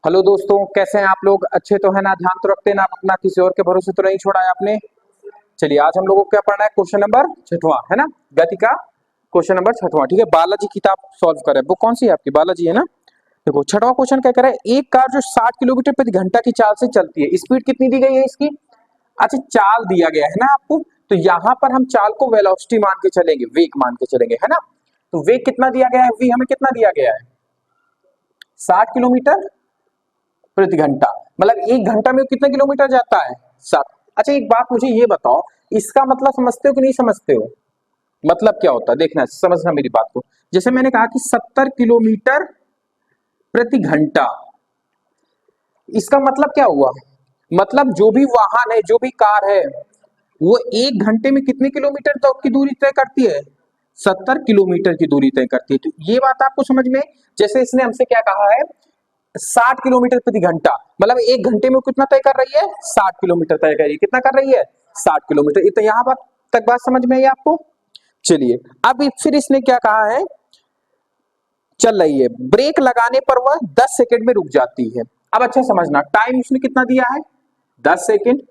Hello दोस्तों, कैसे हैं आप लोग? अच्छे तो है ना? ध्यान तो रखते हैं ना? अपना किसी और के भरोसे तो नहीं छोड़ा है आपने। चलिए, आज हम लोगों को क्या पढ़ना है? क्वेश्चन नंबर 6वां है ना, गति का क्वेश्चन नंबर 6वां। ठीक है, बालाजी किताब सॉल्व करें। बुक कौन सी है आपकी? बालाजी है ना। देखो 6वां क्वेश्चन क्या करे, एक कार जो 60 किलोमीटर प्रति घंटा की चाल से चलती है, स्पीड कितनी दी गई है इसकी? अच्छा, चाल दिया गया है ना आपको, तो यहाँ पर हम चाल को वेलोसिटी मान के चलेंगे, वेग मान के चलेंगे, है ना। तो वेग कितना दिया गया है? वी हमें कितना दिया गया है? 60 किलोमीटर प्रति घंटा। मतलब एक घंटा में कितने किलोमीटर जाता है? 7। अच्छा, एक बात मुझे ये बताओ, इसका मतलब समझते हो कि नहीं समझते हो? मतलब क्या होता है, देखना समझना मेरी बात को। जैसे मैंने कहा कि 70 किलोमीटर प्रति घंटा, इसका मतलब क्या हुआ? मतलब जो भी वाहन है, जो भी कार है, वो एक घंटे में कितने किलोमीटर तक की दूरी तय करती है? 70 किलोमीटर की दूरी तय करती है। तो ये बात आपको समझ में, जैसे इसने हमसे क्या कहा है, 60 किलोमीटर प्रति घंटा, मतलब एक घंटे में कितना तय कर रही है? 60 किलोमीटर तय कर रही है। कितना कर रही है? 60 किलोमीटर। तो यहां बात तक बात समझ में आई आपको? चलिए, अब फिर इसने क्या कहा है, चल रही है, ब्रेक लगाने पर वह 10 सेकंड में रुक जाती है। अब अच्छा समझना, टाइम उसने कितना दिया है? 10 सेकंड।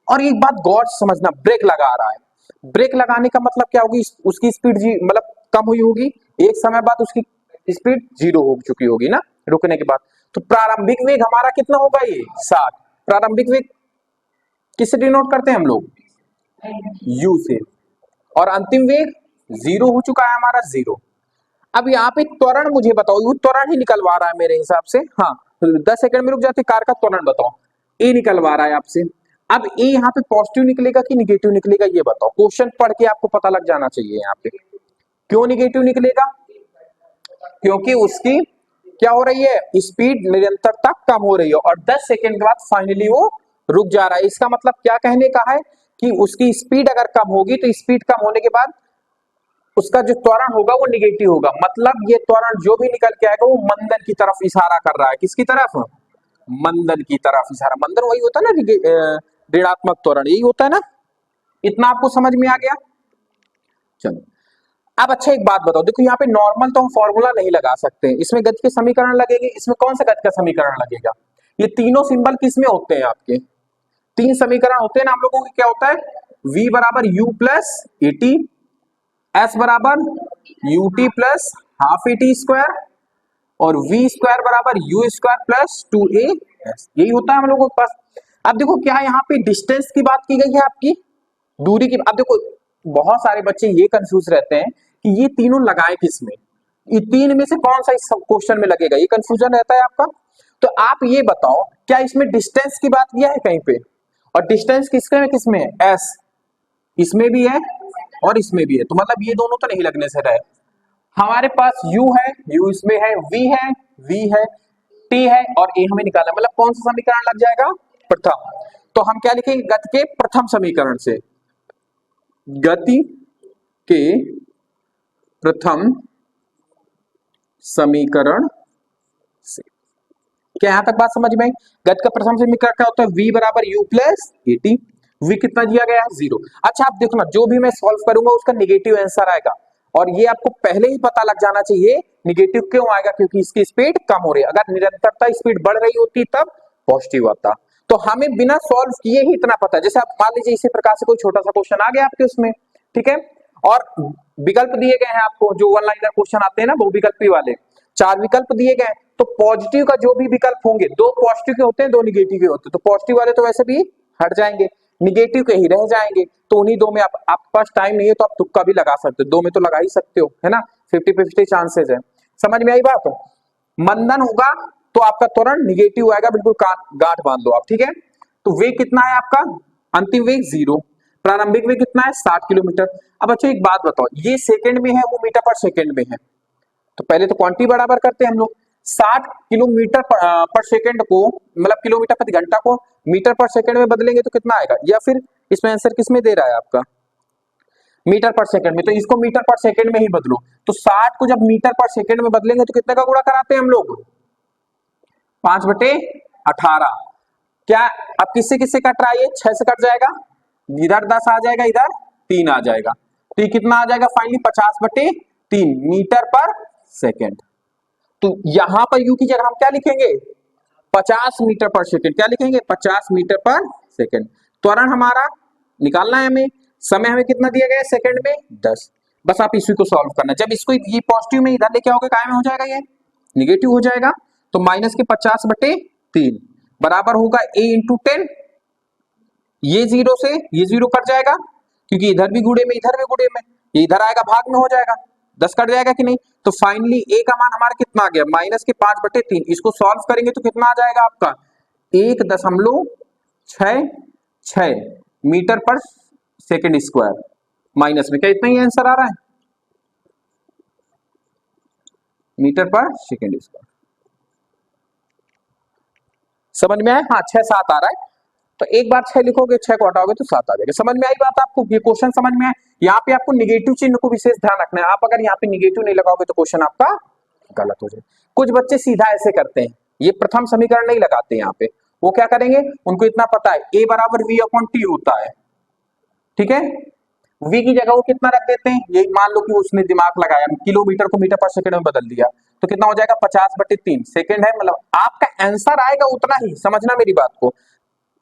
और एक बात गौर से समझना, ब्रेक लगा रहा है। ब्रेक लगाने का मतलब क्या होगी? उसकी स्पीड जी मतलब कम हुई होगी, एक समय बाद उसकी स्पीड 0 हो चुकी होगी ना, रुकने के बाद। तो प्रारंभिक वेग हमारा कितना होगा? ये 60। प्रारंभिक वेग किससे डिनोट करते हैं हम लोग? यू से। और अंतिम वेग 0 हो चुका है हमारा, 0। अब यहाँ पे त्वरण मुझे बताओ, वो त्वरण ही निकलवा रहा है मेरे हिसाब से। हाँ, 10 सेकंड में रुक जाती कार का त्वरण बताओ। ए निकलवा रहा है आपसे। अब ए यहाँ पे पॉजिटिव निकलेगा कि निगेटिव निकलेगा, ये बताओ। क्वेश्चन पढ़ के आपको पता लग जाना चाहिए यहाँ पे। क्यों निगेटिव निकलेगा? क्योंकि उसकी क्या हो रही है? स्पीड निरंतरता कम हो रही है, और 10 सेकंड के बाद फाइनली वो रुक जा रहा है। इसका मतलब क्या कहने का है कि उसकी स्पीड अगर कम होगी, तो स्पीड कम होने के बाद उसका जो त्वरण होगा वो निगेटिव होगा। मतलब ये त्वरण जो भी निकल के आएगा वो मंदन की तरफ इशारा कर रहा है। किसकी तरफ? मंदन की तरफ इशारा। मंदन वही होता है ना, ऋणात्मक त्वरण यही होता है ना। इतना आपको समझ में आ गया? चलो, अब अच्छा एक बात बताओ, देखो यहाँ पे नॉर्मल तो हम फॉर्मूला नहीं लगा सकते, इसमें गति के समीकरण लगेंगे। इसमें कौन सा गति का समीकरण लगेगा? ये तीनों सिंबल किसमें होते हैं आपके? 3 समीकरण होते हैं ना हम लोगों के। क्या होता है? v बराबर u plus a t, s बराबर u t plus half a t square, और वी स्क्वायर बराबर u square plus 2a s. यही होता है हम लोगों के पास। अब देखो क्या यहाँ पे डिस्टेंस की बात की गई है, आपकी दूरी की। अब देखो बहुत सारे बच्चे ये कंफ्यूज रहते हैं कि ये तीनों लगाए किसमें, ये तीन में से कौन सा इस क्वेश्चन में लगेगा, ये कंफ्यूजन रहता है आपका। तो आप ये बताओ, क्या इसमें डिस्टेंस की बात किया है कहीं पे? और डिस्टेंस किसके में किसमें है? एस, इसमें भी है और इसमें भी है, तो मतलब ये दोनों तो नहीं लगने से रहे। हमारे पास u है, u इसमें है, v है, v है, t है, और a हमें निकालना, मतलब कौन सा समीकरण लग जाएगा? प्रथम। तो हम क्या लिखेंगे? गति के प्रथम समीकरण से, गति के प्रथम समीकरण से। क्या यहां तक बात समझ में आई? गति का प्रथम समीकरण क्या होता है? v बराबर u plus a T. v कितना दिया गया है? 0। अच्छा आप देखो ना, जो भी मैं सॉल्व करूंगा उसका निगेटिव आंसर आएगा, और ये आपको पहले ही पता लग जाना चाहिए निगेटिव क्यों आएगा, क्योंकि इसकी स्पीड कम हो रही है। अगर निरंतरता स्पीड बढ़ रही होती तब पॉजिटिव आता। तो हमें बिना सॉल्व किए ही इतना पता है। जैसे आप मान लीजिए इसी प्रकार से कोई छोटा सा क्वेश्चन आ गया आपके उसमें, ठीक है, और विकल्प दिए गए हैं आपको, जो वन लाइनर क्वेश्चन आते हैं ना, वो विकल्पी वाले 4 विकल्प दिए गए। तो पॉजिटिव का जो भी विकल्प होंगे, 2 पॉजिटिव के होते हैं, 2 निगेटिव के होते हैं, तो पॉजिटिव वाले तो वैसे भी हट जाएंगे, निगेटिव के ही रह जाएंगे। तो उन्हीं 2 में आपके पास टाइम नहीं है तो आप तुक्का भी लगा सकते हो, 2 में तो लगा ही सकते हो, है ना। 50-50 चांसेस है। समझ में आई बात? मंदन होगा तो आपका त्वरण निगेटिव आएगा, बिल्कुल गांठ बांध लो आप, ठीक है। तो वेग कितना है आपका? अंतिम वेग 0। प्रारंभिक वेग कितना है? 60 किलोमीटर। अब अच्छा एक बात बताओ, ये सेकंड में है, वो मीटर पर सेकंड में है, तो पहले तो क्वांटिटी बराबर करते हैं हम लोग। 60 किलोमीटर पर सेकंड को, मतलब किलोमीटर प्रति घंटा को मीटर पर सेकंड में बदलेंगे तो कितना आएगा? या फिर इसमें आंसर किसमें दे रहा है आपका? मीटर पर सेकंड में, तो इसको मीटर पर सेकंड में ही बदलो। तो 60 को जब मीटर पर सेकंड में बदलेंगे तो कितने का गुणा कराते हैं हम लोग? 5/18। क्या अब किससे किससे कट रहा है? ये 6 से कट जाएगा, इधर 10 आ जाएगा, इधर 3 आ जाएगा, तो ये कितना आ जाएगा फाइनली? 50/3 मीटर पर सेकंड। तो यहां पर u की जगह हम क्या लिखेंगे? 50 मीटर पर सेकंड, क्या लिखेंगे 50 मीटर पर सेकंड। त्वरण हमारा निकालना है हमें, समय हमें कितना दिया गया है सेकंड में 10। बस आप इसी को सॉल्व करना, जब इसको ये पॉजिटिव में इधर लेके आओगे काय में हो जाएगा, ये निगेटिव हो जाएगा, तो माइनस के 50/3 बराबर होगा a इंटू 10। ये जीरो से ये जीरो कट जाएगा, क्योंकि इधर भी गुणे में इधर भी गुणे में, ये इधर आएगा भाग में हो जाएगा, 10 कट जाएगा कि नहीं। तो फाइनली a का मान हमारा कितना आ गया माइनस के 5/3। इसको सॉल्व करेंगे तो कितना आ जाएगा आपका 1.66 मीटर पर सेकेंड स्क्वायर, माइनस में क्या इतना ही आंसर आ रहा है, मीटर पर सेकेंड स्क्वायर। समझ में आया, हाँ 6-7 आ रहा है, तो एक बार 6 लिखोगे 6 को हटाओगे तो 7 आ जाएगा। समझ में आई बात आपको, ये क्वेश्चन समझ में आया। यहाँ पे आपको निगेटिव चिन्ह को विशेष ध्यान रखना है, आप अगर यहाँ पे निगेटिव नहीं लगाओगे तो क्वेश्चन आपका गलत हो जाए। कुछ बच्चे सीधा ऐसे करते हैं, ये प्रथम समीकरण नहीं लगाते यहाँ पे, वो क्या करेंगे, उनको इतना पता है a बराबर v/t होता है, ठीक है, v की जगह वो कितना रख देते हैं, ये मान लो कि उसने दिमाग लगाया किलोमीटर को मीटर पर सेकंड में बदल दिया, तो कितना हो जाएगा 50/3 सेकंड है, मतलब आपका आंसर आएगा उतना ही, समझना मेरी बात को।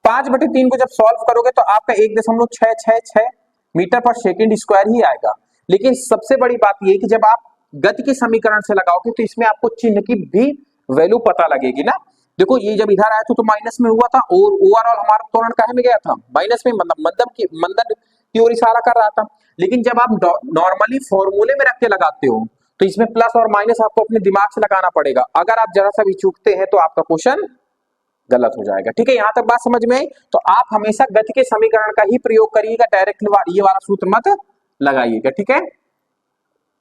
5/3 को जब सॉल्व करोगे तो आपका 1.666 मीटर पर सेकंड स्क्वायर ही आएगा। लेकिन सबसे बड़ी बात यह कि जब आप गति के समीकरण से लगाओगे तो इसमें आपको चिन्ह की भी वैल्यू पता लगेगी ना। देखो ये जब इधर आया था तो माइनस में हुआ था, और ओवरऑल हमारा त्वरण काहे में गया था, माइनस में, मतलब मंदन की ओर इशारा कर रहा था। लेकिन जब आप नॉर्मली फॉर्मूले में रख के लगाते हो तो इसमें प्लस और माइनस आपको अपने दिमाग से लगाना पड़ेगा, अगर आप जरा सा भी चूकते हैं तो आपका क्वेश्चन गलत हो जाएगा। ठीक है, यहां तक बात समझ में आई। तो आप हमेशा गति के समीकरण का ही प्रयोग करिएगा, डायरेक्टली ये वाला सूत्र मत लगाइएगा, ठीक है।